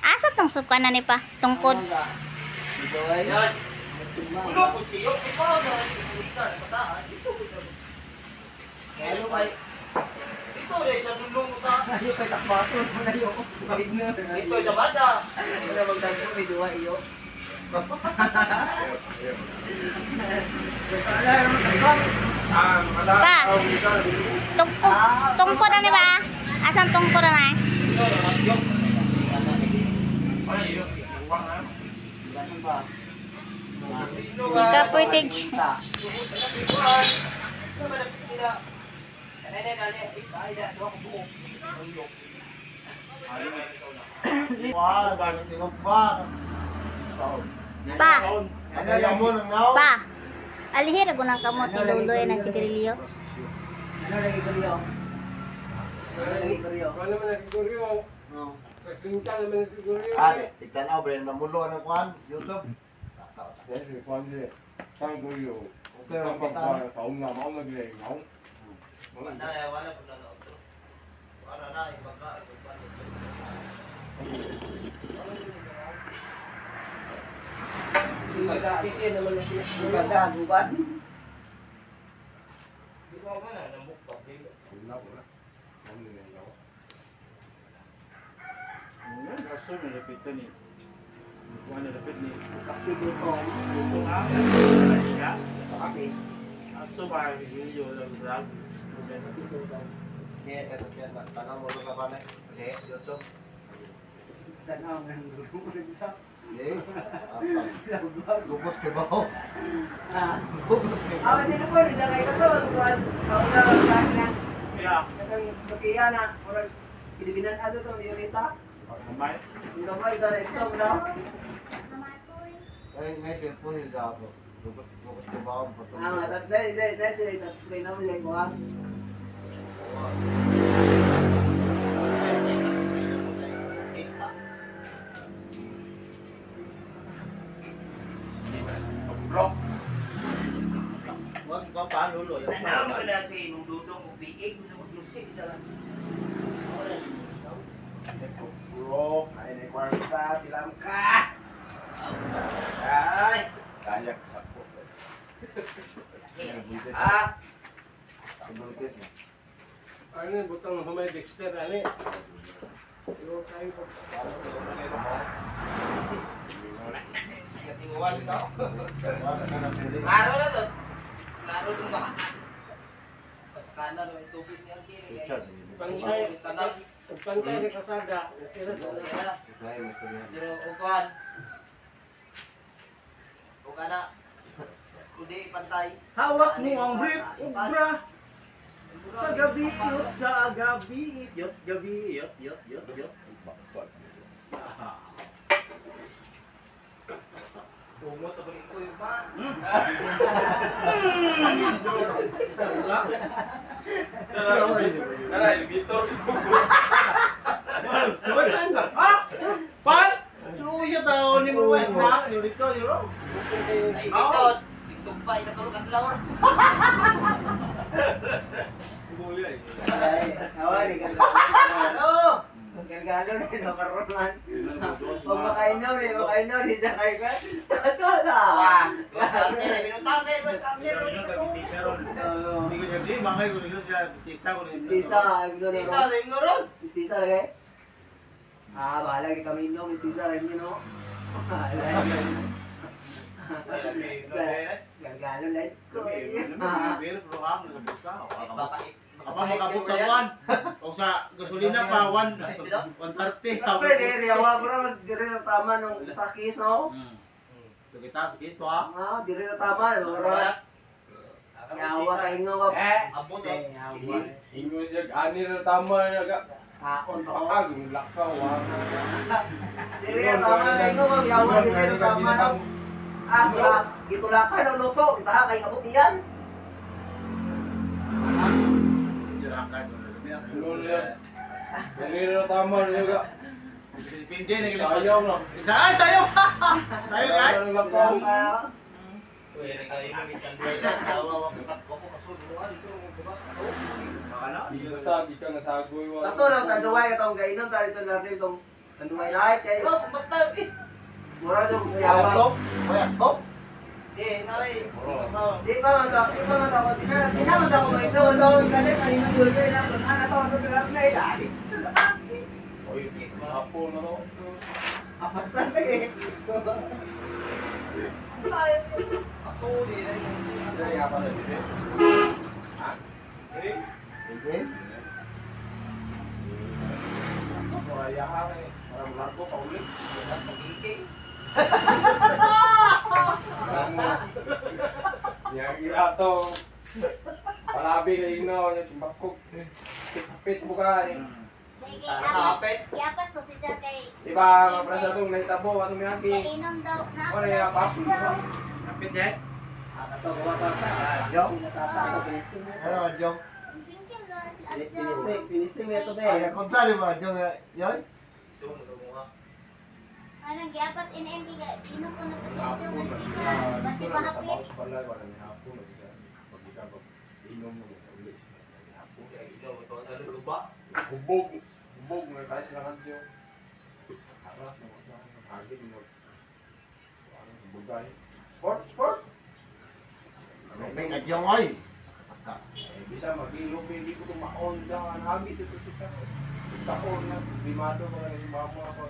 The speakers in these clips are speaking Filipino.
Asa tong suka na ni pa? Tungkod. Ito rin, sa dulong mo ka. Ayo kay takbason mo na yo. Ito, sa bata. Wala magdagdag may duwa iyo. Pa. Tungkod na ni ba? Asan tungkod na na? Kapuitig. Pa. Pa. Alihir ako ng kamot ni Luloy na sigarilyo. Ano lagi ko riyo? Ano lagi ko riyo? Ano naman nagsiguryo? Oh. Kaslinta naman nagsiguryo. Tignan ako, Bren, mamulo ng kuhan, YouTube. Kasi kung hindi, saan guryo? Okay, Saan kita. pagpapala, taong na, maong naglayang, maong. Wala po na ito. Wala na, ibang ka. Kasi naman yung pinasugada, gubat. Di ba ba na, nambukbak. Wala po na. Maong naglayang ako. Kaso, nalapit na ni. Kuhan nalapit ni. Kapigil ko. Itong ako, siya. Okay. Aso ba, video lang vlog. Iya, Tanong mo ka ba na? YouTube. Tanaw ng grupo mo rin sa. Lubos ka ba ho? Ah. Sino po rin kay kato kuan. Kauna lang na. Kaya, Katang bakiya na orang Pilipinan aso to ni Unita. mamay. Hindi mo ito na ito mo. Ay, may cellphone yung dapo. Lubos ka ba ho? Dahil sila ito na mo yung kuha. Huwag ba pa, Lolo? Ano mo na si Nung Dudong upiig, gusto maglusik na lang. Bro, ay na kwarta, bilang ka! Ay! Kaya sa po. Ah! Ano yung butang ng humay Dexter, ano eh? Pero tayo po. Katinguan ito. Klaro na to. Klaro itong baka. Pagkana na may tubig niya. Pantay, pantay na kasada. Pero ukuan. Ukuan na. Kundi pantay. Hawak mo ang brief, ubra. Sa gabi, yot, gabi, yot. Tumot ako ito yung ba? Naray, Victor. Pan! Luya daw ni mo West na. Dito, yun. Ay, ito. Itumpay, katulog at lawar. Ay, awan ni Ano? Galgalo na no karon. Pag makainaw ni sa kay ka. Totoo Wah, na. basta kami, binutang tayo, basta kami. Hindi ko sabi, mamay ko nilo siya. Bistisa ko nilo. Mistisa, ito na Isa, ron. tingin ko ron. Mistisa lagi. Bahala kay kami no, mistisa rin yun no. Galgalo na ito. Apa makabot sa buwan? O sa gasolina pa, 130. Pwede, riyawa bro, diri na tama nung sa kiss no. So kita, sige, ito ha. Diri na tama, bro. Yawa kay nga ka. Abot Yawa. Ingo siya, ani na tama na ka. Kaon pa ko. Pakag, lakaw ha. Diri na tama kay nga ka. Yawa diri na tama no. Gitulakan ang luto. Kita kay abot iyan. Ani na tama na ka. Pindi na Sayaw na. Isa, sayo! Sayo, guys! Lakaw. Basta, di ka nasagoy mo. Tato lang, tanduway ka itong gainom, tali ito lang rin itong tanduway lahat. Kaya, mura doon kung yawa. Di pa man ako, di naman ako ito, ito, galit, ay nagulyo, ilang, ito, na ilalim. Oy, hapon na no. Apasan na eh. Kaya ka eh. Parang largo pa ulit. Yang ito. Palabi ka ino. Yung simbakok. Pit mo ka eh. Sige, Kapit. yapas to si Jack kay... Diba, maprasa itong nahitabo. Anong yaki? Kainom daw. Na ako Ano daw yung si paso? daw. Kapit eh. Ito, gawa pa sa pinatatago, pinising mo ito. Tingkin daw si Adjo. Pinising mo ito, be. Anong giyapas NMD ga inom ko na to si Adjo nga basi pahapit. Hubog. Hubog. May kaya sila ng Diyo. Harap mo. Hagin mo. Hubogay. Sport, sport. Bisa mag-ilo, hindi ko tumaon dyan. Hagi, ito. Taon na. Limado ko na yung mama ako.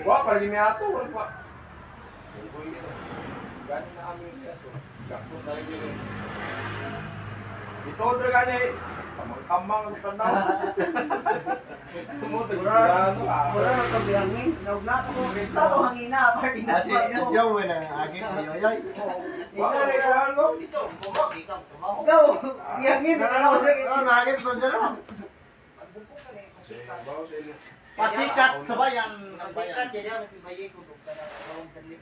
Wah, pala di may ato. Wala pa. Gano'n na kami yung ato. Gakto tayo din. Ito, dragani. Kamang-kamang ang tanaw. Tumutok. Mura na ito bihangin. Naugnak ako. Sa ito hangina, party na siya. Wala na yung ano. Ikaw, bihangin. Pasikat sa bayan. Pasikat jadi ano si Baye ko dugta na rawang saglit.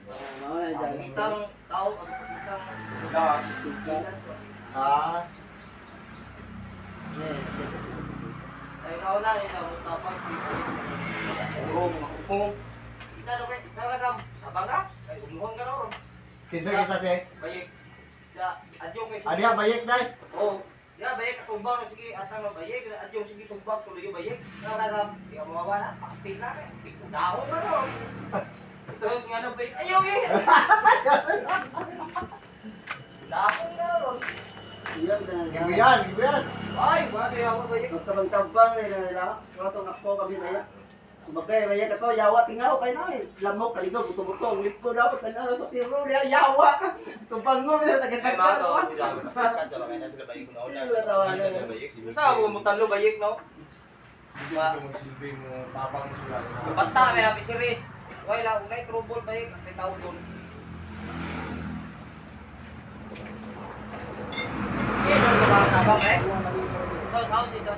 Itang tao itang Das. Supo. ay kauna ni ta tapang si Puro, mga upo. kita lo kay sa abang ka ay umuhon ka ron. Baye. Ya adyo kay oh. Ya baye ka tumbang sige atang no baye adyo sige sumbang tuloy baye. Nakagam di mo mawala pakpil na kay daon na ron. Ito nga na baye. Ayaw eh. Daon na ron. Ay, bakit ako baye? Magtabang-tabang na nila. Wala itong akpo kami na yan. Sumagay, maya ka to, yawa, tingaw kayo na eh. Lamok, kaligaw, buto-buto, ang lip ko dapat ka na sa piro niya, yawa ka. Tupang mo, Ay may mga tagakagka to, ko. pasikat sa mga sila baye ko na una. Sila tawanan. Sa mo talo bayik no? Hindi ko magsilbi mo. Tapang mo sila. Bata may happy series. Wala lang unay trouble bayik ang tao doon. Ito ko ba tabang eh? So sound dito.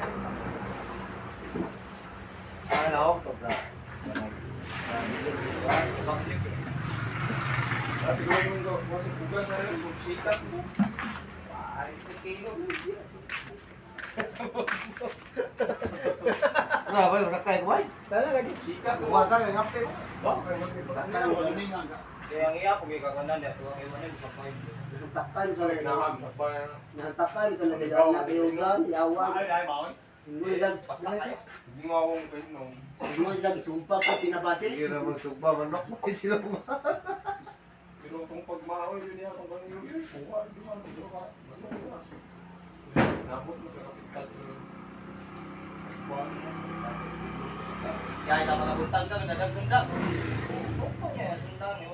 Siguro yung kasi bugas na rin. Sikat mo. Ay, kilo. Sikat mo. Kaya ang iya ko may kakanan ya tuwang iwanan pakoy. Takpan ka rin. Nahamag pa yan. Nahantapan ka na nila na kayugan, yawa. Hindi lang, Basta kayo. Hindi mo akong pinom. hindi lang sumpa ko, pinabatid. Pero kung pagmahoy yun yan, kung ano yun, buwan, duman, duman. Nabot mo sa kapital. Buwan. Kaya ila mga buntag ka nadadag sunda. Bukong niya sunda niyo.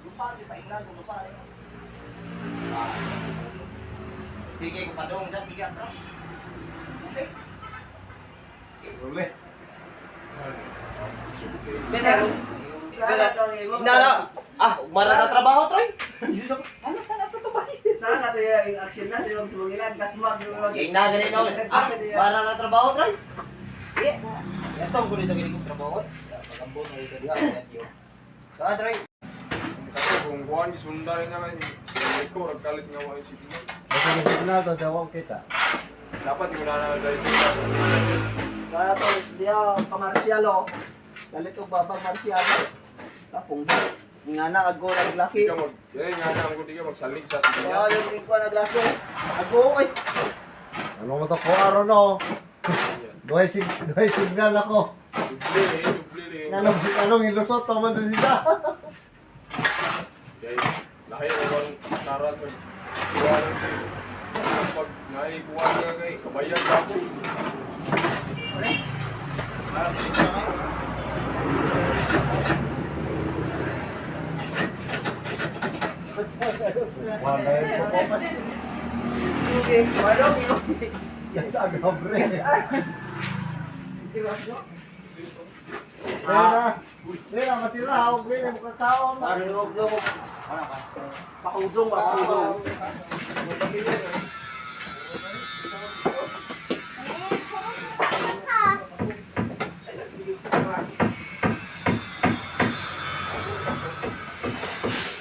Lupa di pa ingnan lupa. Sige ko padong dyan, sige atras. Okay. Inara, umara na trabaho, Troy. Ano ka na to ba? Saan natin yung action na, yung sumungilan, kasmag yung... Yung na ganito, umara na trabaho, Troy. Sige, ito ang kulit ang ginig trabaho. Pagambon na ito diha, yan yun. Saan, Troy? Kasi kung buwan, isunda rin naman yung ikaw, nagkalit nga mga isipin mo. Dapat yung nanay dahil sa Kaya to, diya, kamarsyalo. Galit ko babang marsyalo. Tapong Nga na, agko naglaki. Di ka mag... Eh, nga na ako di ka magsalig sa Wala sinyas. yung ko naglaki. Agko ay. Ano mo to ko araw no? Duhay signal ako. Dubli eh, dubli eh. Anong ilusot pa man doon sila. Kaya, lahi na bang taran mo. Buwanan ko eh. Pag naibuwan ka kay, kabayan ka po. Wala yung pupo. Okay, wala yung Yes, agabre. seryoso. Kaya masira ako. Kaya makakaon. Parang ko. Pakudong ba? Pakudong.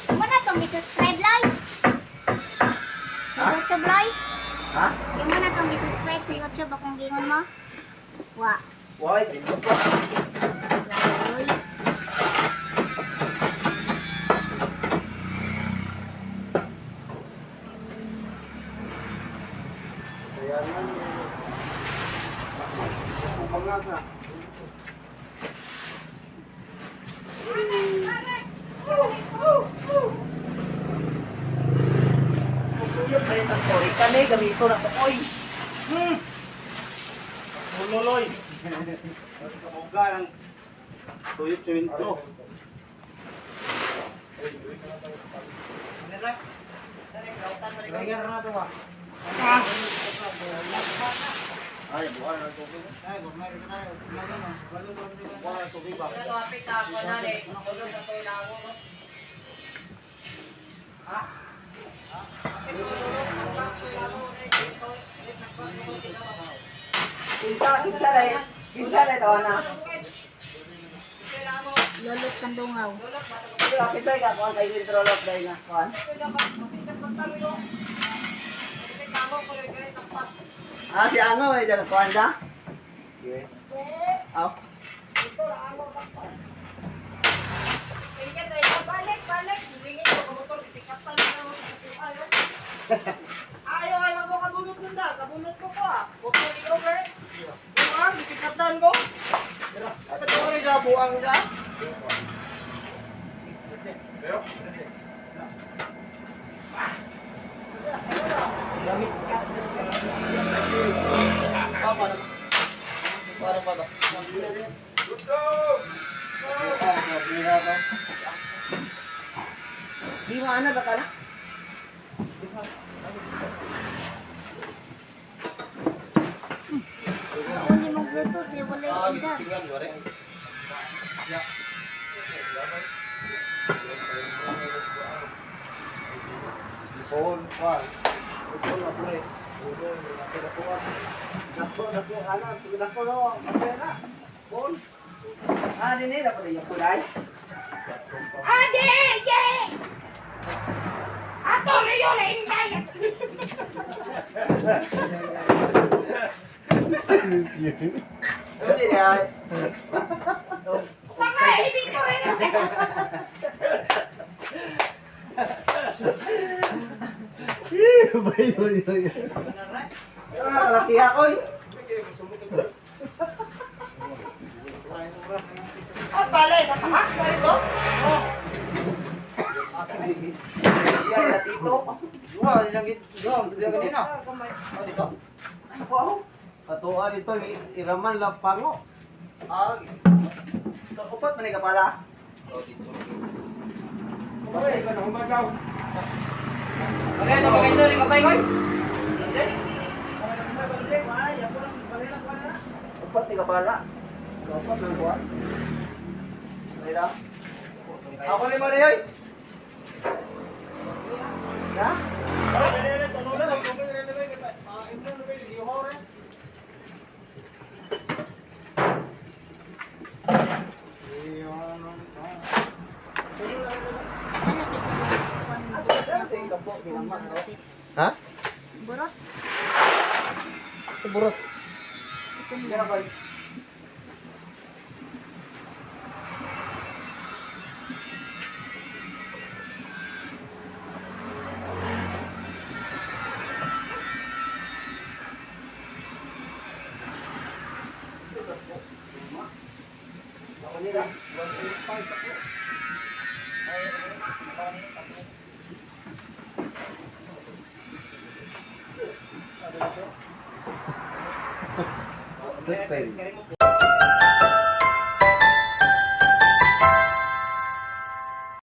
Mo na tong i-subscribe live. Sa YouTube live. Ha? Mo na tong i-subscribe sa YouTube akong gingon mo. Wa. Why? Tingnan ko. Lol. Kaya naman. Umangat na. Musuyo pa rin ang kori. Kani, gamito na ito. Oy! Loloy. Kamuga ng tuyot siminto. Kaya na ito ba? Ay, buwan ng tubig. Ay, gumay ka tayo. Buwan ng tubig ba? Kinsa lay tawa na. Lolot kandungaw. Kinsa ka kuan kay dito lot dai na kuan. Ah, si ano eh dyan kuan da? Aw. Ayaw ay magkabunot nunda, kabunot ko ah. Putol di over. Buang, dipikatan ko. Ay, patuloy ka, buang ka. Pero, good go! Di mo ana bakala? Kung di mong Bluetooth, di wala yung isa. Phone, kuan. Phone na pre. Nako, ana, nako no. Pera. Phone. Ah, dini dapat yung kulay. Hindi na. Ah, malaki ako eh. At bale, sa tamak, bale ko. Yan na tito. Dua, ilang dua, dua kanina. Oh, dito. Wow. Katuan ito, iraman lang pango. Ah, Upat man ka pala. Okay, ka na humagaw. Okay, ito maganda rin kapay ko. Upat ni ka pala. Upat ng buwan. Mira. Ako ni Maria. Ya? Ha? Burot. Ito burot. Kaya ba? Good thing.